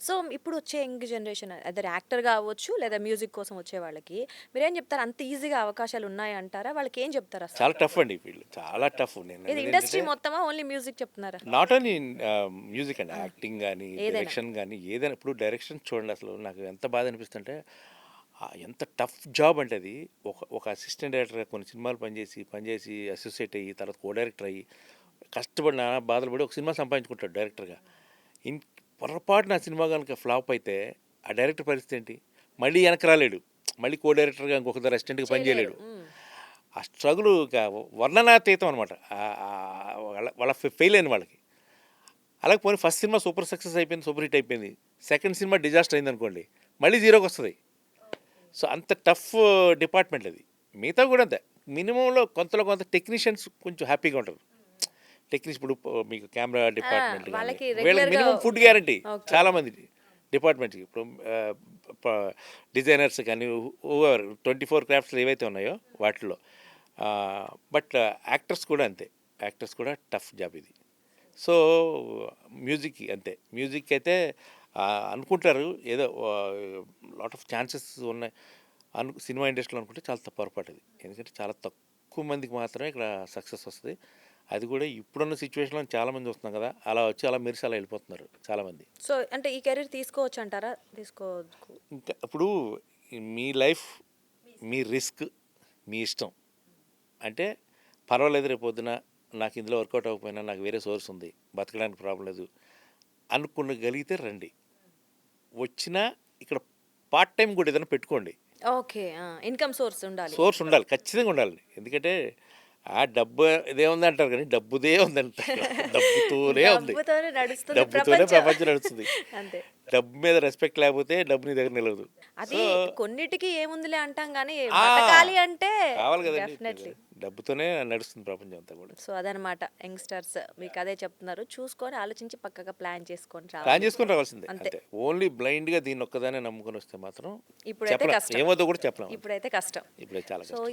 So ఇప్పుడు వచ్చే young generation other యాక్టర్‌గా అవ్వచ్చు లేదా మ్యూజిక్ కోసం వచ్చే వాళ్ళకి మీరేం చెప్తారు? అంత ఈజీగా అవకాశాలు ఉన్నాయంటారా? వాళ్ళకి ఏం చెప్తారు అసలు? చాలా టఫ్ అండి వీళ్ళు, చాలా టఫ్. నేను ఇది అనేది ఇండస్ట్రీ ఏంటంటే మొత్తమా? ఓన్లీ మ్యూజిక్ చెప్తున్నారా? నాట్ ఓన్లీ మ్యూజిక్ అండి, ఆ! యాక్టింగ్ కానీ ఏదైనా. డైరెక్షన్ కానీ ఏదైనా. ఇప్పుడు డైరెక్షన్ చూడండి, అసలు నాకు ఎంత బాధ అనిపిస్తుంటే ఎంత టఫ్ జాబ్ అంటే అది. ఒక అసిస్టెంట్ డైరెక్టర్గా కొన్ని సినిమాలు పనిచేసి అసోసియేట్ అయ్యి తర్వాత కో డైరెక్టర్ అయ్యి కష్టపడి నానా బాధలు పడి ఒక సినిమా సంపాదించుకుంటాడు డైరెక్టర్గా. ఇన్ పొరపాటున ఆ సినిమా కనుక ఫ్లాప్ అయితే ఆ డైరెక్టర్ పరిస్థితి ఏంటి? మళ్ళీ వెనక్కి రాలేడు, మళ్ళీ కో డైరెక్టర్గా ఇంకొక అసిస్టెంట్గా చేయలేరు. పనిచేయలేడు. ఆ స్ట్రగుల్ ఇక వర్ణనాతీతం అనమాట. వాళ్ళ ఫెయిల్ అయిన వాళ్ళకి. అలాగే పోనీ ఫస్ట్ సినిమా సూపర్ సక్సెస్ అయిపోయింది, సూపర్ హిట్ అయిపోయింది, సెకండ్ సినిమా డిజాస్టర్ అయింది అనుకోండి, మళ్ళీ జీరోకి వస్తుంది. సో అంత టఫ్ డిపార్ట్మెంట్ అది. మిగతా కూడా అంతే. మినిమంలో కొంత టెక్నీషియన్స్ కొంచెం హ్యాపీగా ఉంటారు. టెక్నీషియన్ ఇప్పుడు మీకు కెమెరా డిపార్ట్మెంట్ కానీ వాళ్ళకి వీళ్ళకి రెగ్యులర్‌గా మినిమం ఫుడ్ గ్యారంటీ ఓకే. చాలామంది డిపార్ట్మెంట్కి. ఇప్పుడు డిజైనర్స్ కానీ ఓవర్ 24 క్రాఫ్ట్స్ ఏవైతే ఉన్నాయో వాటిలో. బట్ యాక్టర్స్ కూడా అంతే, యాక్టర్స్ కూడా టఫ్ జాబ్ ఇది. సో మ్యూజిక్ అంతే. మ్యూజిక్ అయితే అనుకుంటారు ఏదో లాట్ ఆఫ్ ఛాన్సెస్ ఉన్నాయి సినిమా ఇండస్ట్రీలో అనుకుంటే చాలా పొరపాటు అది. ఎందుకంటే చాలా తక్కువ మందికి మాత్రమే ఇక్కడ సక్సెస్ వస్తుంది. అది కూడా ఇప్పుడున్న సిచ్యువేషన్లో చాలామంది వస్తున్నాం కదా, అలా వచ్చి అలా మెరిసి అలా వెళ్ళిపోతున్నారు చాలామంది. సో అంటే ఈ కెరీర్ తీసుకోవచ్చు అంటారా? తీసుకోవద్దు. ఇంకా ఇప్పుడు మీ లైఫ్, మీ రిస్క్, మీ ఇష్టం. అంటే పర్వాలేదు, రేపు పొద్దున నాకు ఇందులో వర్కౌట్ అవ్వకపోయినా నాకు వేరే సోర్స్ ఉంది, బతకడానికి ప్రాబ్లం లేదు అనుకునగలిగితే రండి. వచ్చినా ఇక్కడ పార్ట్ టైం కూడా ఏదైనా పెట్టుకోండి. ఓకే. ఇన్‌కమ్ సోర్స్ ఉండాలి. సోర్స్ ఉండాలి, ఖచ్చితంగా ఉండాలి. ఎందుకంటే ఆ డబ్బు ఇదే ఉంది అంటారు కానీ డబ్బుదే ఉందంటారు. డబ్బుతోనే ఉంది, డబ్బుతోనే నడుస్తుంది డబ్బుతోనే ప్రపంచం. ప్రపంచం నడుస్తుంది. అంతే. డబ్బు మీద రెస్పెక్ట్ లేకపోతే డబ్బు నీ దగ్గర నిలవదు. అది సో కొన్నిటికి ఏముందిలే అంటాం గానీ ఆ, బతకాలి అంటే కావాలి కదండి. డెఫినెట్‌లీ. డబ్బుతోనే నడుస్తుంది ప్రపంచం అంతా కూడా. సో అదనమాట యంగ్‌స్టర్స్ మీకు అదే చెప్తున్నారు. చూసుకొని ఆలోచించి పక్కగా ప్లాన్ చేసుకొని ప్లాన్ రావాలి. చేసుకొని రావాల్సిందే అంతే. అంతే. ఓన్లీ బ్లైండ్గా దీన్ని ఒక్కదానే నమ్ముకొని వస్తే మాత్రం ఇప్పుడైతే చెప్పలేం, కష్టం. ఏమవుతుందో కూడా చెప్పలేం. ఇప్పుడైతే కష్టం. ఇప్పుడే చాలా సో కష్టం.